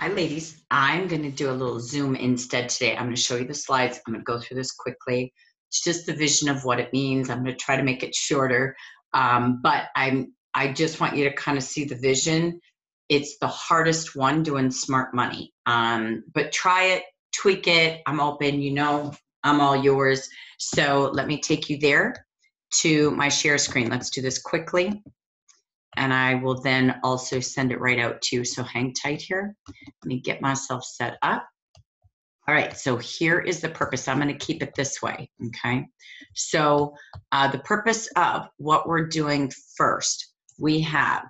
Hi, ladies. I'm going to do a little Zoom instead today. I'm going to show you the slides. I'm going to go through this quickly. It's just the vision of what it means. I'm going to try to make it shorter, but I just want you to kind of see the vision. It's the hardest one, doing smart money, but try it, tweak it. I'm open. I'm all yours. So let me take you there to my share screen. Let's do this quickly. And I will then also send it right out to you. So hang tight here. Let me get myself set up. All right, so here is the purpose. I'm going to keep it this way, okay? So the purpose of what we're doing first, we have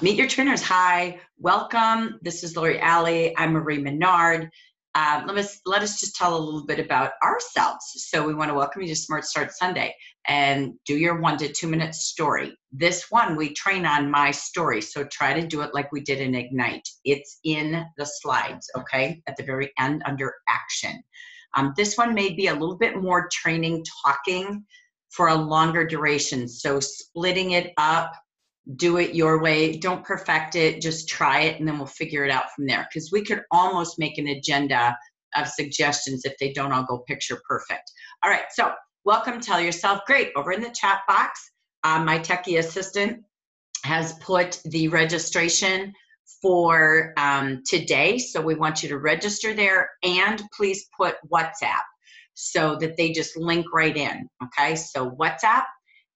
Meet Your Trainers. Hi, welcome. This is Lori Alley. I'm Marie Menard. Let us just tell a little bit about ourselves. So we want to welcome you to Smart Start Sunday and do your 1 to 2 minute story. This one, we train on my story. So try to do it like we did in Ignite. It's in the slides, okay? At the very end under action. This one may be a little bit more training, talking for a longer duration. So splitting it up, do it your way. Don't perfect it. Just try it, and then we'll figure it out from there. Because we could almost make an agenda of suggestions if they don't all go picture perfect. All right, so welcome. Tell yourself. Great. Over in the chat box, my techie assistant has put the registration for today. So we want you to register there, and please put WhatsApp so that they just link right in. Okay, so WhatsApp.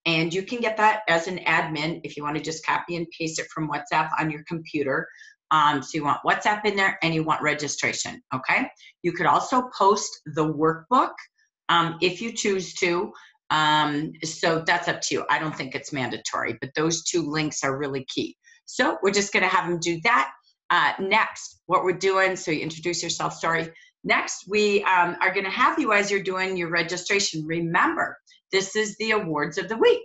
And you can get that as an admin if you want to just copy and paste it from WhatsApp on your computer. So you want WhatsApp in there and you want registration, okay? You could also post the workbook if you choose to. So that's up to you. I don't think it's mandatory, but those two links are really key. So we're just going to have them do that. Next, what we're doing, so you introduce yourself, sorry. Next, we are going to have you, as you're doing your registration, remember, this is the awards of the week,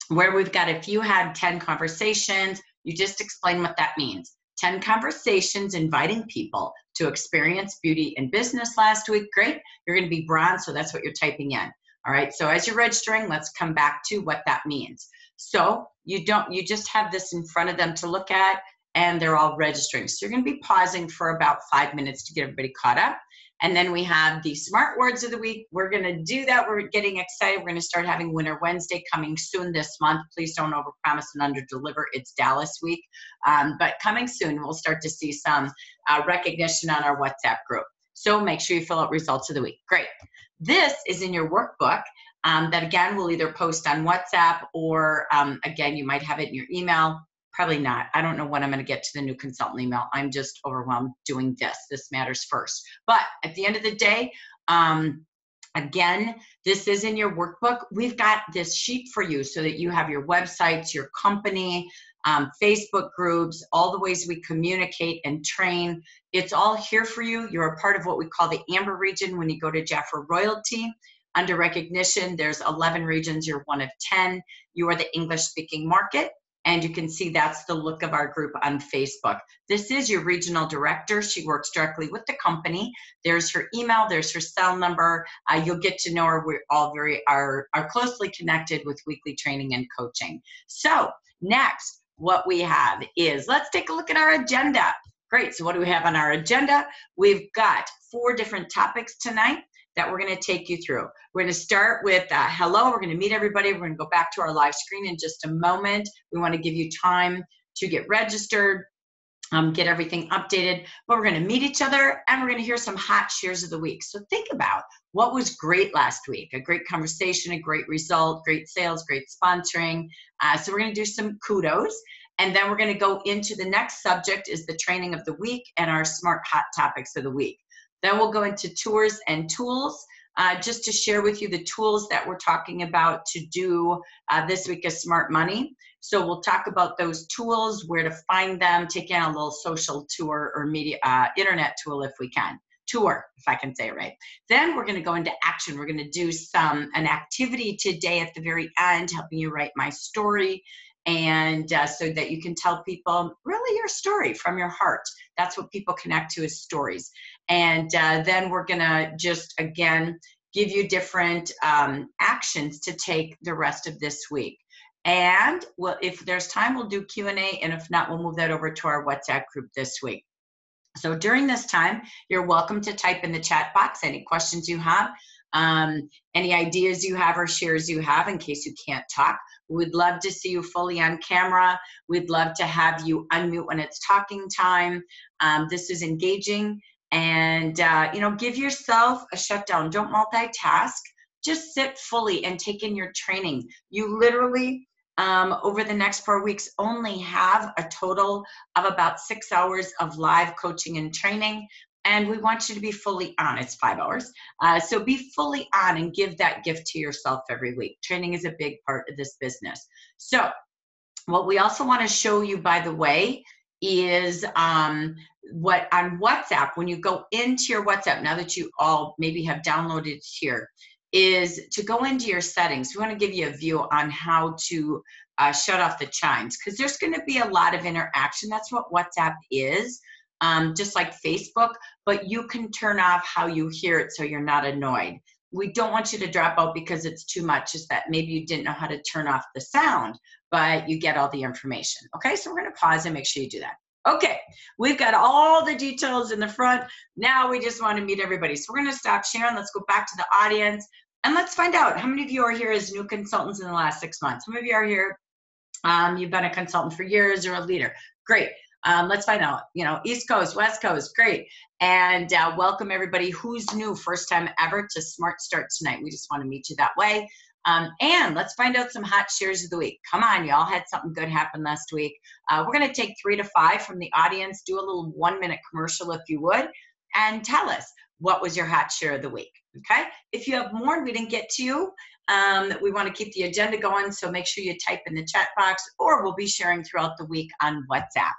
where we've got, if you had 10 conversations, you just explain what that means. 10 conversations inviting people to experience beauty and business last week. Great. You're going to be bronze, so that's what you're typing in. All right. So as you're registering, let's come back to what that means. So you just have this in front of them to look at, and they're all registering. So you're going to be pausing for about 5 minutes to get everybody caught up. And then we have the smart words of the week. We're going to do that. We're getting excited. We're going to start having Winter Wednesday coming soon this month. Please don't overpromise and underdeliver. It's Dallas week. But coming soon, we'll start to see some recognition on our WhatsApp group. So make sure you fill out results of the week. Great. This is in your workbook that, again, we'll either post on WhatsApp or, again, you might have it in your email. Probably not. I don't know when I'm going to get to the new consultant email. I'm just overwhelmed doing this. This matters first. But at the end of the day, again, this is in your workbook. We've got this sheet for you so that you have your websites, your company, Facebook groups, all the ways we communicate and train. It's all here for you. You're a part of what we call the Amber region when you go to Jafra Royalty. Under recognition, there's 11 regions. You're one of 10. You are the English-speaking market. And you can see that's the look of our group on Facebook. This is your regional director. She works directly with the company. There's her email. There's her cell number. You'll get to know her. We're all are closely connected with weekly training and coaching. So next, what we have is, let's take a look at our agenda. Great. So what do we have on our agenda? We've got 4 different topics tonight that we're going to take you through. We're going to start with hello. We're going to meet everybody. We're going to go back to our live screen in just a moment. We want to give you time to get registered, get everything updated. But we're going to meet each other, and we're going to hear some hot shares of the week. So think about what was great last week. A great conversation, a great result, great sales, great sponsoring. So we're going to do some kudos. And then we're going to go into the next subject is the training of the week and our smart hot topics of the week. Then we'll go into tours and tools, just to share with you the tools that we're talking about to do this week of Smart Money. So we'll talk about those tools, where to find them, take in a little social tour or media internet tool if we can. Tour, if I can say it right. Then we're going to go into action. We're going to do an activity today at the very end, helping you write my story. And so that you can tell people really your story from your heart. That's what people connect to, is stories. And then we're going to just, again, give you different actions to take the rest of this week. And if there's time, we'll do Q&A. And if not, we'll move that over to our WhatsApp group this week. So during this time, you're welcome to type in the chat box any questions you have, any ideas you have or shares you have in case you can't talk. We'd love to see you fully on camera. We'd love to have you unmute when it's talking time. This is engaging, and give yourself a shutdown. Don't multitask. Just sit fully and take in your training. You literally, over the next 4 weeks, only have a total of about 6 hours of live coaching and training. And we want you to be fully on. It's 5 hours. So be fully on and give that gift to yourself every week. Training is a big part of this business. So what we also want to show you, by the way, is what on WhatsApp, when you go into your WhatsApp, now that you all maybe have downloaded it here, is to go into your settings. We want to give you a view on how to shut off the chimes, because there's going to be a lot of interaction. That's what WhatsApp is, just like Facebook, but you can turn off how you hear it so you're not annoyed. We don't want you to drop out because it's too much, is that maybe you didn't know how to turn off the sound, but you get all the information. Okay, so we're going to pause and make sure you do that. Okay, we've got all the details in the front. Now we just want to meet everybody. So we're going to stop sharing. Let's go back to the audience and let's find out how many of you are here as new consultants in the last 6 months. How many of you are here? You've been a consultant for years or a leader. Great. Let's find out. East Coast, West Coast, great. And welcome everybody who's new, first time ever to Smart Start Tonight. We just want to meet you that way. And let's find out some hot shares of the week. Come on, y'all had something good happen last week. We're going to take 3 to 5 from the audience, do a little 1-minute commercial if you would, and tell us what was your hot share of the week, okay? If you have more and we didn't get to you, we want to keep the agenda going, so make sure you type in the chat box, or we'll be sharing throughout the week on WhatsApp.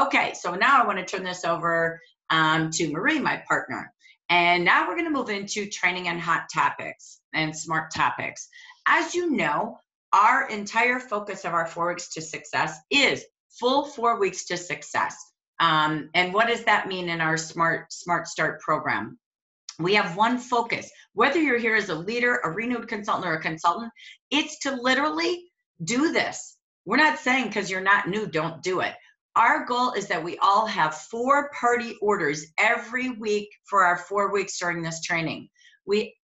Okay, so now I want to turn this over to Marie, my partner. And now we're going to move into training and hot topics and smart topics. As you know, our entire focus of our 4 weeks to success is full 4 weeks to success. And what does that mean in our Smart Start program? We have one focus. Whether you're here as a leader, a renewed consultant, or a consultant, it's to literally do this. We're not saying because you're not new, don't do it. Our goal is that we all have 4 party orders every week for our 4 weeks during this training. We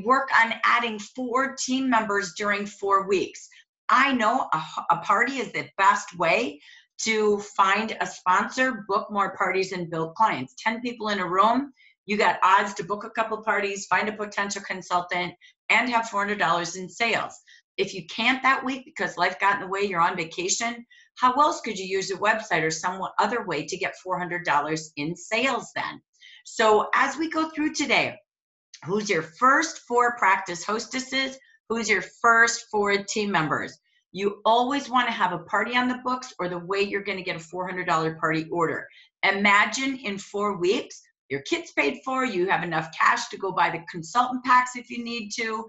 work on adding 4 team members during 4 weeks. I know a party is the best way to find a sponsor, book more parties, and build clients. 10 people in a room, you got odds to book a couple parties, find a potential consultant, and have $400 in sales. If you can't that week because life got in the way, you're on vacation, how else could you use a website or some other way to get $400 in sales then? So as we go through today, who's your first 4 practice hostesses? Who's your first 4 team members? You always want to have a party on the books, or the way you're going to get a $400 party order. Imagine in 4 weeks, your kid's paid for, you have enough cash to go buy the consultant packs if you need to.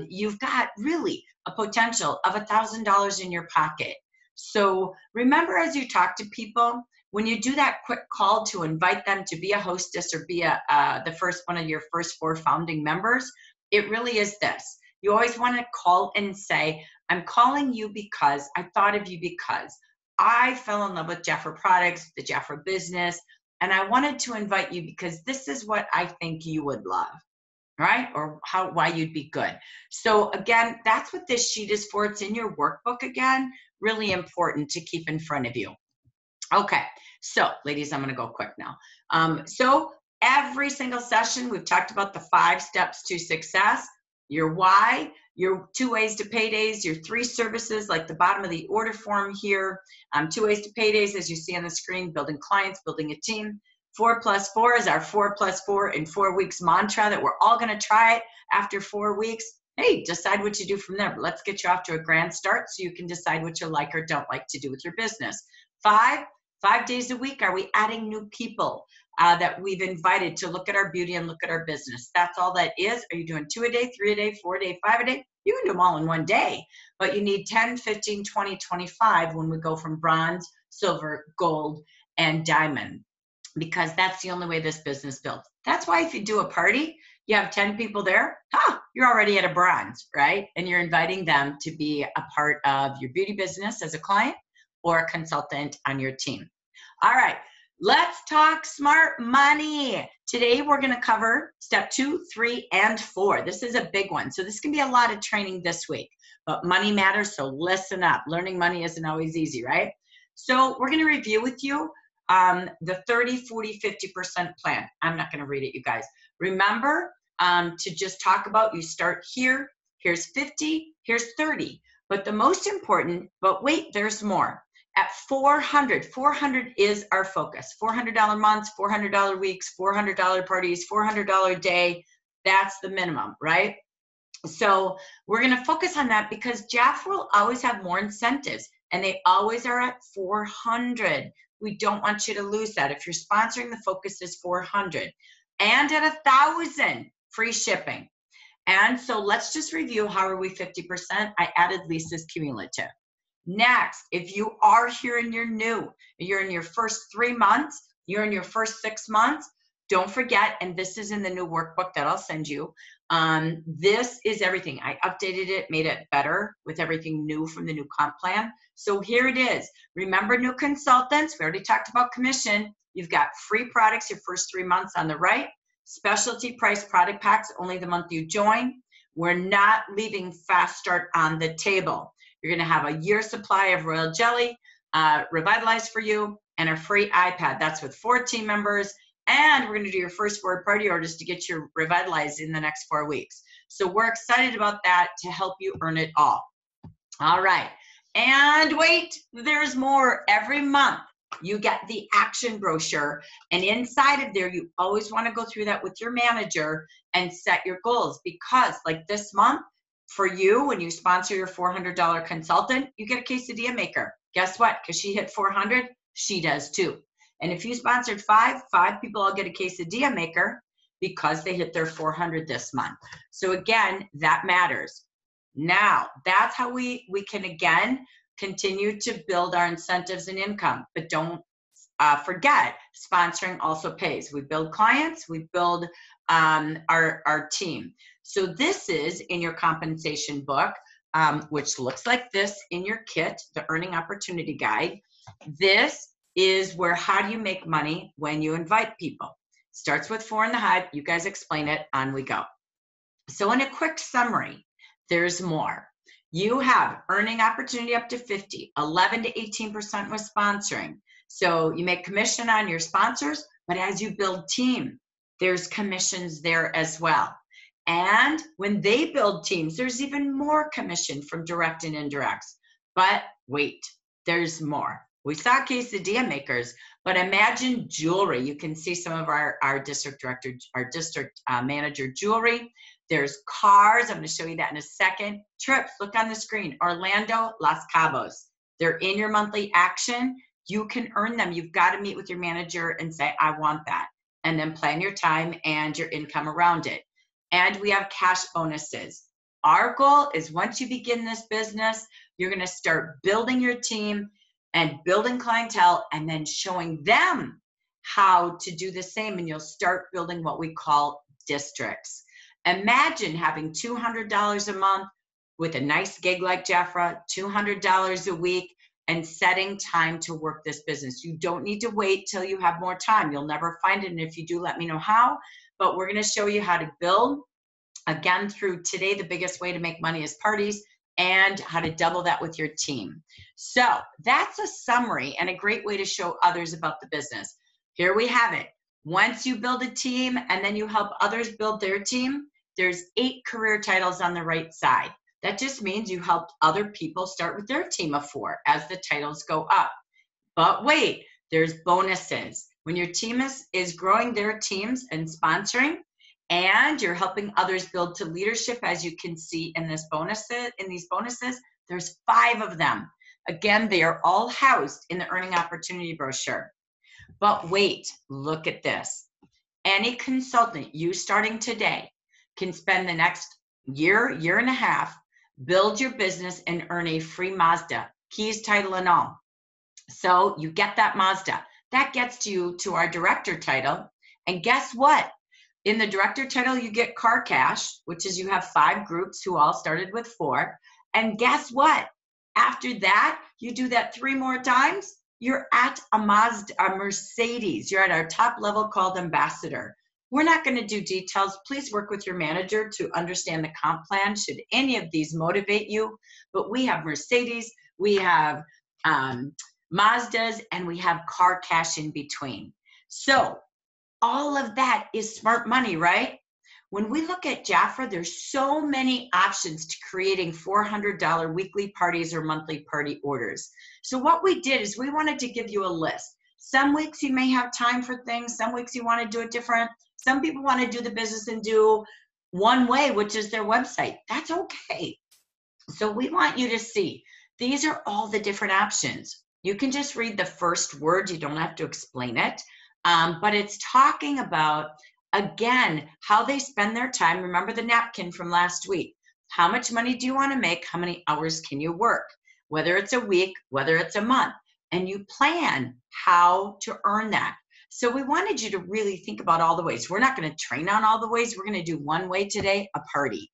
You've got really a potential of $1,000 in your pocket. So remember, as you talk to people, when you do that quick call to invite them to be a hostess or be the first one of your first 4 founding members, it really is this. You always want to call and say, I'm calling you because I thought of you because I fell in love with Jafra products, the Jafra business, and I wanted to invite you because this is what I think you would love, right? Or why you'd be good. So again, that's what this sheet is for. It's in your workbook again, really important to keep in front of you. Okay, so ladies, I'm going to go quick now. So every single session, we've talked about the 5 steps to success, your why, your 2 ways to paydays, your 3 services like the bottom of the order form here, 2 ways to paydays as you see on the screen, building clients, building a team. 4+4 is our 4+4 in 4 weeks mantra that we're all going to try it after 4 weeks. Hey, decide what you do from there, but let's get you off to a grand start so you can decide what you like or don't like to do with your business. 5 days a week, are we adding new people that we've invited to look at our beauty and look at our business? That's all that is. Are you doing 2 a day, 3 a day, 4 a day, 5 a day? You can do them all in one day, but you need 10, 15, 20, 25 when we go from bronze, silver, gold, and diamond, because that's the only way this business builds. That's why if you do a party, you have 10 people there, you're already at a bronze, right? And you're inviting them to be a part of your beauty business as a client or a consultant on your team. All right, Let's talk smart money. Today, we're going to cover step 2, 3, and 4. This is a big one. So this can be a lot of training this week, but money matters. So listen up. Learning money isn't always easy, right? So we're going to review with you the 30, 40, 50% plan. I'm not going to read it, you guys. Remember to just talk about, you start here, here's 50, here's 30. But the most important, but wait, there's more. At 400 is our focus. $400 months, $400 weeks, $400 parties, $400 day. That's the minimum, right? So we're going to focus on that because Jeff will always have more incentives, and they always are at 400. We don't want you to lose that. If you're sponsoring, the focus is 400, and at 1,000 free shipping. And so let's just review how are we 50%. I added Lisa's cumulative. Next, if you are here and you're new, you're in your first 3 months, you're in your first 6 months, don't forget, and this is in the new workbook that I'll send you, this is everything. I updated it, made it better with everything new from the new comp plan. So here it is. Remember, new consultants, we already talked about commission. You've got free products your first 3 months on the right, specialty price product packs only the month you join. We're not leaving Fast Start on the table. You're going to have a year supply of Royal Jelly, Revitalize for you, and a free iPad. That's with 4 team members. And we're going to do your first 4 party orders to get your Revitalize in the next 4 weeks. So we're excited about that to help you earn it all. All right. And wait, there's more. Every month you get the action brochure. And inside of there, you always want to go through that with your manager and set your goals. Because like this month, for you, when you sponsor your $400 consultant, you get a quesadilla maker. Guess what? Because she hit 400, she does too. And if you sponsored 5 people all get a quesadilla maker because they hit their 400 this month. So again, that matters. Now, that's how we can, again, continue to build our incentives and income. But don't forget, sponsoring also pays. We build clients, we build our team. So this is in your compensation book, which looks like this in your kit, the Earning Opportunity Guide. This is where how do you make money when you invite people. Starts with 4 in the Hive. You guys explain it, on we go. So in a quick summary, there's more. You have earning opportunity up to 50, 11 to 18% with sponsoring. So you make commission on your sponsors, but as you build team, there's commissions there as well. And when they build teams, there's even more commission from direct and indirects. But wait, there's more. We saw quesadilla makers, but imagine jewelry. You can see some of our district director, our district manager jewelry. There's cars. I'm going to show you that in a second. Trips, look on the screen. Orlando, Los Cabos. They're in your monthly action. You can earn them. You've got to meet with your manager and say, I want that. And then plan your time and your income around it. And we have cash bonuses. Our goal is once you begin this business, you're going to start building your team and building clientele and then showing them how to do the same. And you'll start building what we call districts. Imagine having $200 a month with a nice gig like Jeffra, $200 a week, and setting time to work this business. You don't need to wait till you have more time. You'll never find it. And if you do, let me know how. But we're going to show you how to build. Again, through today, the biggest way to make money is parties, and how to double that with your team. So that's a summary and a great way to show others about the business. Here we have it. Once you build a team and then you help others build their team, there's 8 career titles on the right side. That just means you helped other people start with their team of 4 as the titles go up. But wait, there's bonuses. When your team is growing their teams and sponsoring, and you're helping others build to leadership, as you can see in these bonuses, there's 5 of them. Again, they are all housed in the Earning Opportunity brochure. But wait, look at this. Any consultant, you starting today, can spend the next year, year and a half, build your business and earn a free Mazda, keys, title, and all. So you get that Mazda. That gets you to our director title. And guess what? In the director title, you get car cash, which is you have 5 groups who all started with 4. And guess what? After that, you do that 3 more times, You're at a Mazda, a Mercedes. You're at our top level called ambassador. We're not going to do details. Please work with your manager to understand the comp plan should any of these motivate you. But we have Mercedes, we have Mazdas, and we have car cash in between. So all of that is smart money, right? When we look at Jafra, there's so many options to creating $400 weekly parties or monthly party orders. So what we did is we wanted to give you a list. Some weeks you may have time for things. Some weeks you want to do it different. Some people want to do the business and do one way, which is their website. That's okay. So we want you to see, these are all the different options. You can just read the first word. You don't have to explain it. But it's talking about, again, how they spend their time. Remember the napkin from last week. How much money do you want to make? How many hours can you work? Whether it's a week, whether it's a month. And you plan how to earn that. So we wanted you to really think about all the ways. We're not going to train on all the ways. We're going to do one way today, a party.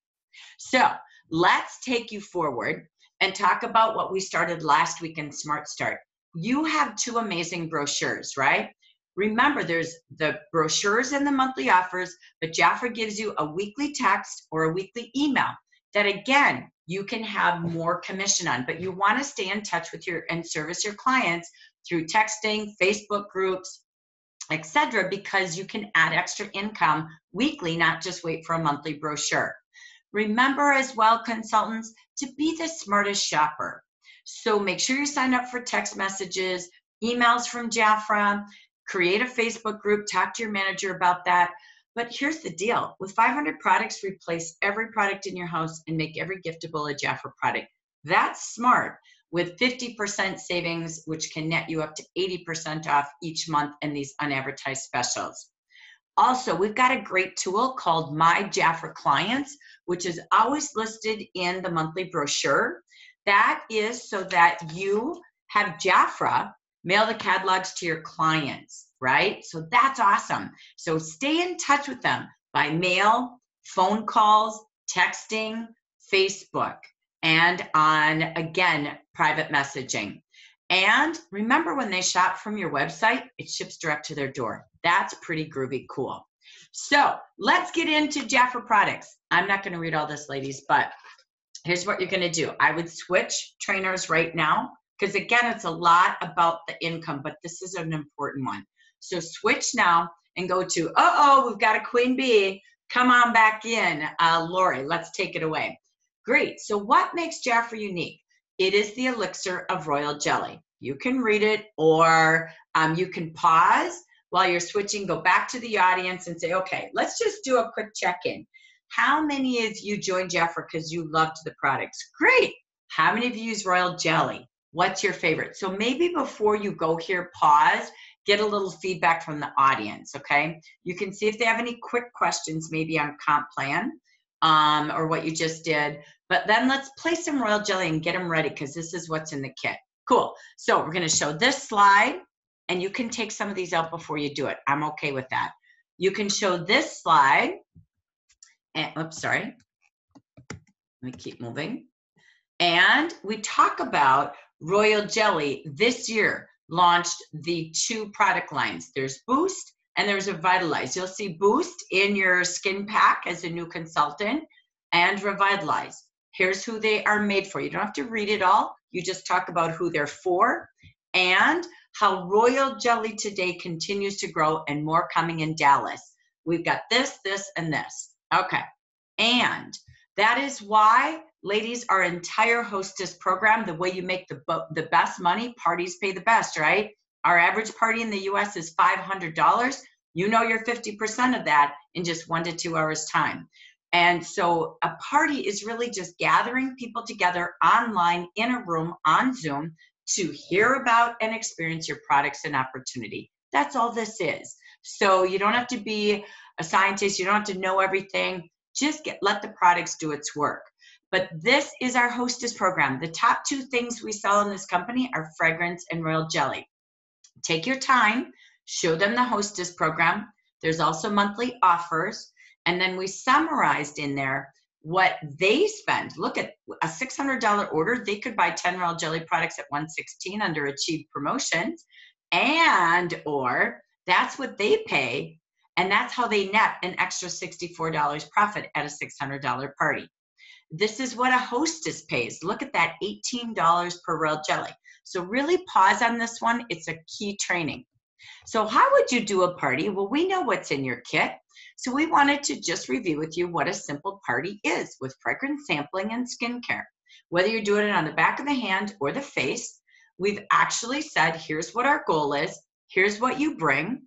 So let's take you forward and talk about what we started last week in Smart Start. You have 2 amazing brochures, right? Remember, there's the brochures and the monthly offers, but Jafra gives you a weekly text or a weekly email that, again, you can have more commission on, but you want to stay in touch with and service your clients through texting, Facebook groups, etc., because you can add extra income weekly, not just wait for a monthly brochure. Remember as well, consultants, to be the smartest shopper. So make sure you sign up for text messages, emails from Jafra, create a Facebook group, talk to your manager about that. But here's the deal. With 500 products, replace every product in your house and make every giftable a Jafra product. That's smart. With 50% savings, which can net you up to 80% off each month in these unadvertised specials. Also, we've got a great tool called My Jafra Clients, which is always listed in the monthly brochure. That is so that you have Jafra mail the catalogs to your clients, right? So that's awesome. So stay in touch with them by mail, phone calls, texting, Facebook, and on, again, private messaging. And remember, when they shop from your website, it ships direct to their door. That's pretty groovy cool. So let's get into Jafra products. I'm not going to read all this, ladies, but here's what you're going to do. I would switch trainers right now because, again, it's a lot about the income, but this is an important one. So switch now and go to, we've got a queen bee. Come on back in. Lori, let's take it away. Great. So what makes Jafra unique? It is the elixir of royal jelly. You can read it, or you can pause while you're switching, go back to the audience and say, okay, let's just do a quick check-in. How many of you joined Jafra because you loved the products? Great. How many of you use royal jelly? What's your favorite? So maybe before you go here, pause, get a little feedback from the audience, okay? You can see if they have any quick questions maybe on comp plan or what you just did. But then let's play some royal jelly and get them ready because this is what's in the kit. Cool. So we're going to show this slide, and you can take some of these out before you do it. I'm okay with that. You can show this slide. And, oops, sorry. Let me keep moving. And we talk about royal jelly this year launched the 2 product lines. There's Boost and there's Revitalize. You'll see Boost in your skin pack as a new consultant and Revitalize. Here's who they are made for. You don't have to read it all. You just talk about who they're for and how royal jelly today continues to grow and more coming in Dallas. We've got this, this, and this. Okay. And that is why, ladies, our entire hostess program, the way you make the best money, parties pay the best, right? Our average party in the US is $500. You know you're 50% of that in just 1 to 2 hours time. And so a party is really just gathering people together online in a room on Zoom to hear about and experience your products and opportunity. That's all this is. So you don't have to be a scientist. You don't have to know everything. Just let the products do its work. But this is our hostess program. The top 2 things we sell in this company are fragrance and royal jelly. Take your time, show them the hostess program. There's also monthly offers. And then we summarized in there what they spend. Look at a $600 order. They could buy 10 Royal Jelly products at $116 under Achieve Promotions, or that's what they pay, and that's how they net an extra $64 profit at a $600 party. This is what a hostess pays. Look at that, $18 per Royal Jelly. So really pause on this one. It's a key training. So how would you do a party? Well, we know what's in your kit. So we wanted to just review with you what a simple party is with fragrance sampling and skincare. Whether you're doing it on the back of the hand or the face, we've actually said, here's what our goal is, here's what you bring,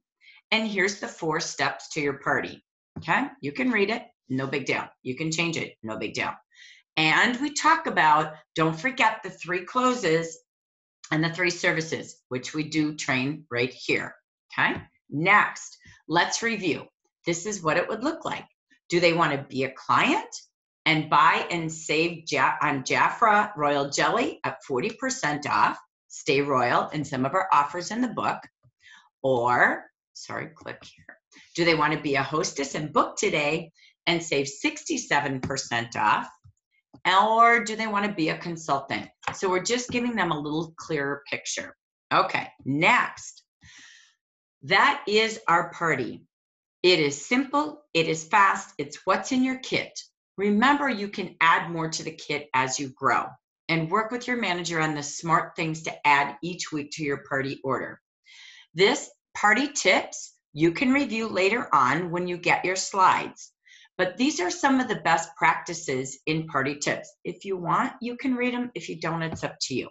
and here's the 4 steps to your party. Okay, you can read it, no big deal. You can change it, no big deal. And we talk about, don't forget the 3 closes and the 3 services, which we do train right here. Okay, next, let's review. This is what it would look like. Do they want to be a client and buy and save on Jafra Royal Jelly at 40% off? Stay Royal in some of our offers in the book. Or, click here. Do they want to be a hostess and book today and save 67% off? Or do they want to be a consultant? So we're just giving them a little clearer picture. Okay, next. That is our party. It is simple, it is fast, it's what's in your kit. Remember, you can add more to the kit as you grow and work with your manager on the smart things to add each week to your party order. This party tips you can review later on when you get your slides. But these are some of the best practices in party tips. If you want, you can read them. If you don't, it's up to you.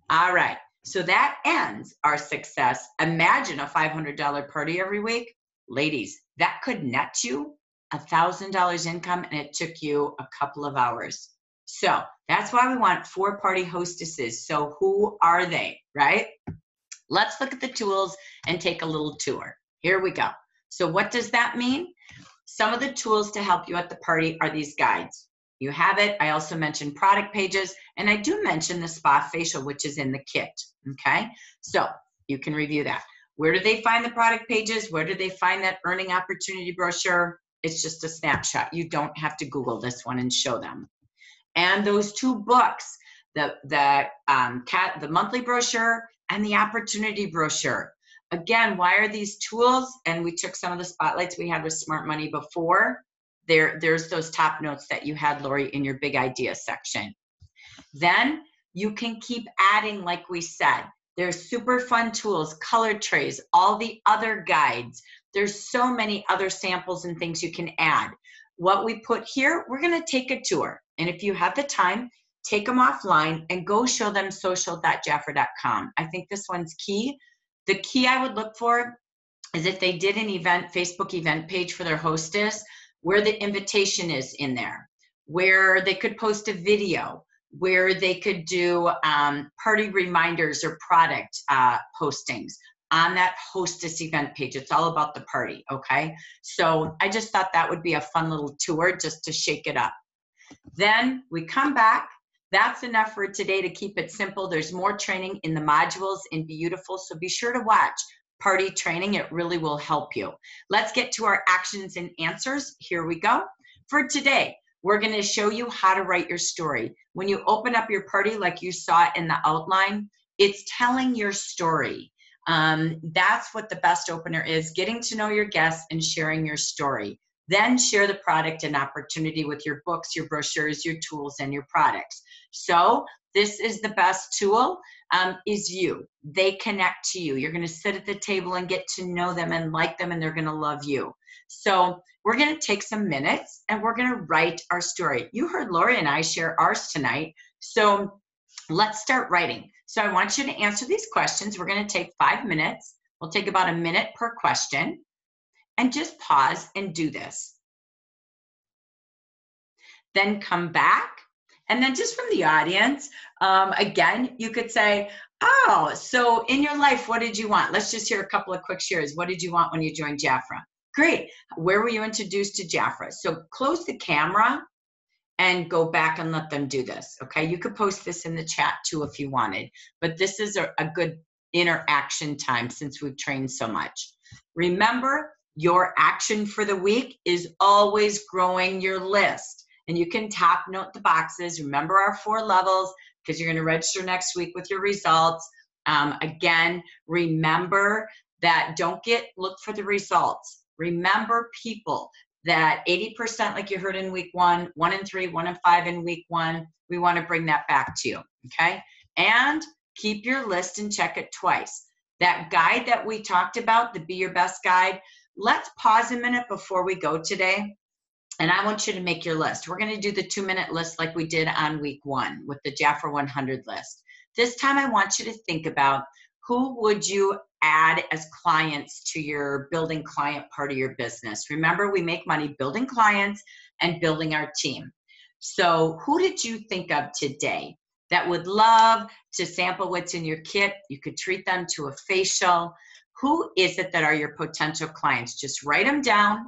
All right, so that ends our success. Imagine a $500 party every week. Ladies, that could net you $1,000 income, and it took you a couple of hours. So that's why we want 4 party hostesses. So who are they, right? Let's look at the tools and take a little tour. Here we go. So what does that mean? Some of the tools to help you at the party are these guides. You have it. I also mentioned product pages, and I do mention the spa facial, which is in the kit, okay? So you can review that. Where do they find the product pages? Where do they find that earning opportunity brochure? It's just a snapshot. You don't have to Google this one and show them. And those 2 books, the monthly brochure and the opportunity brochure. Again, why are these tools? And we took some of the spotlights we had with Smart Money before. There's those top notes that you had, Lori, in your big idea section. Then you can keep adding, like we said. There's super fun tools, color trays, all the other guides. There's so many other samples and things you can add. What we put here, we're gonna take a tour. And if you have the time, take them offline and go show them social.jafra.com. I think this one's key. The key I would look for is if they did an event, Facebook event page for their hostess, where the invitation is in there, where they could post a video, where they could do party reminders or product postings on that hostess event page. It's all about the party, okay? So I just thought that would be a fun little tour just to shake it up. Then we come back. That's enough for today to keep it simple. There's more training in the modules in Beautiful, so be sure to watch Party Training. It really will help you. Let's get to our actions and answers. Here we go. For today, we're going to show you how to write your story. When you open up your party, like you saw in the outline, it's telling your story. That's what the best opener is, getting to know your guests and sharing your story. Then share the product and opportunity with your books, your brochures, your tools, and your products. So this is the best tool, is you. They connect to you. You're going to sit at the table and get to know them and like them, and they're going to love you. So we're going to take some minutes, and we're going to write our story. You heard Lori and I share ours tonight. So let's start writing. So I want you to answer these questions. We're going to take 5 minutes. We'll take about a minute per question. And just pause and do this. Then come back. And then just from the audience, again, you could say, oh, so in your life, what did you want? Let's just hear a couple of quick shares. What did you want when you joined Jafra? Great. Where were you introduced to Jafra? So close the camera and go back and let them do this, okay? You could post this in the chat too if you wanted, but this is a good interaction time since we've trained so much. Remember, your action for the week is always growing your list. and you can top note the boxes. Remember our 4 levels because you're going to register next week with your results. Again, remember that look for the results. Remember people that 80%, like you heard in week 1, 1 in 3, 1 in 5 in week 1, we want to bring that back to you, okay? And keep your list and check it twice. That guide that we talked about, the Be Your Best guide, let's pause a minute before we go today. And I want you to make your list. We're going to do the 2-minute list like we did on week 1 with the Jafra 100 list. This time I want you to think about who would you add as clients to your building client part of your business. Remember, we make money building clients and building our team. So who did you think of today that would love to sample what's in your kit? You could treat them to a facial. Who is it that are your potential clients? Just write them down,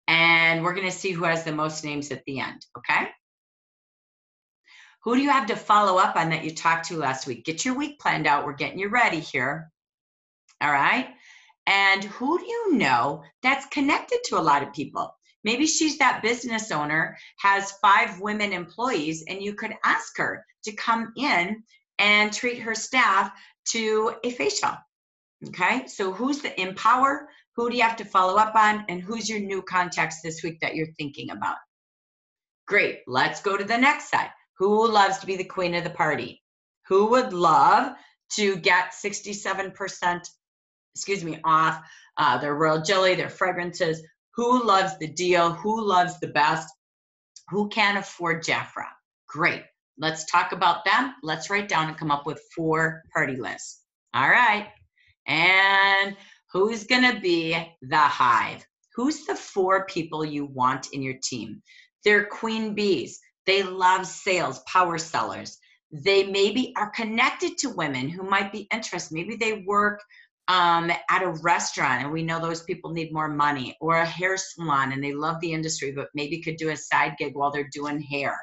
and we're going to see who has the most names at the end, okay? Who do you have to follow up on that you talked to last week? Get your week planned out. We're getting you ready here, all right? And who do you know that's connected to a lot of people? Maybe she's that business owner, has 5 women employees, and you could ask her to come in and treat her staff to a facial, okay? So who's the Empower? Who do you have to follow up on? And who's your new contacts this week that you're thinking about? Great, let's go to the next side. Who loves to be the queen of the party? Who would love to get 67%, off their royal jelly, their fragrances? Who loves the deal? Who loves the best? Who can afford Jafra? Great, let's talk about them. Let's write down and come up with 4 party lists. All right, and who's gonna be the hive? Who's the 4 people you want in your team? They're queen bees. They love sales, power sellers. They maybe are connected to women who might be interested. Maybe they work at a restaurant and we know those people need more money, or a hair salon and they love the industry, but maybe could do a side gig while they're doing hair.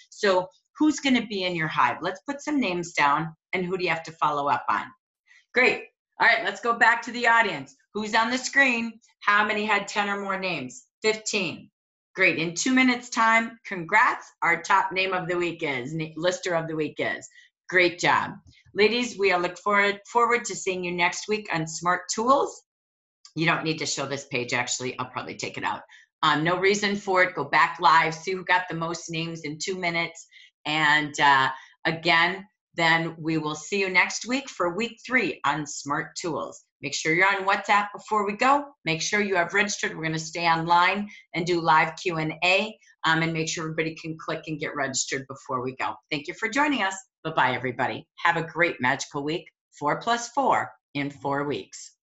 So who's gonna be in your hive? Let's put some names down, and who do you have to follow up on? Great. All right, let's go back to the audience. Who's on the screen? How many had 10 or more names? 15. Great. In 2 minutes time, congrats. Our top name of the week is, lister of the week is. Great job. Ladies, we look forward to seeing you next week on Smart Tools. You don't need to show this page, actually. I'll probably take it out. No reason for it. Go back live, see who got the most names in 2 minutes. And again, then we will see you next week for week 3 on Smart Tools. Make sure you're on WhatsApp before we go. Make sure you have registered. We're going to stay online and do live Q&A, and make sure everybody can click and get registered before we go. Thank you for joining us. Bye-bye, everybody. Have a great magical week. 4 + 4 in 4 weeks.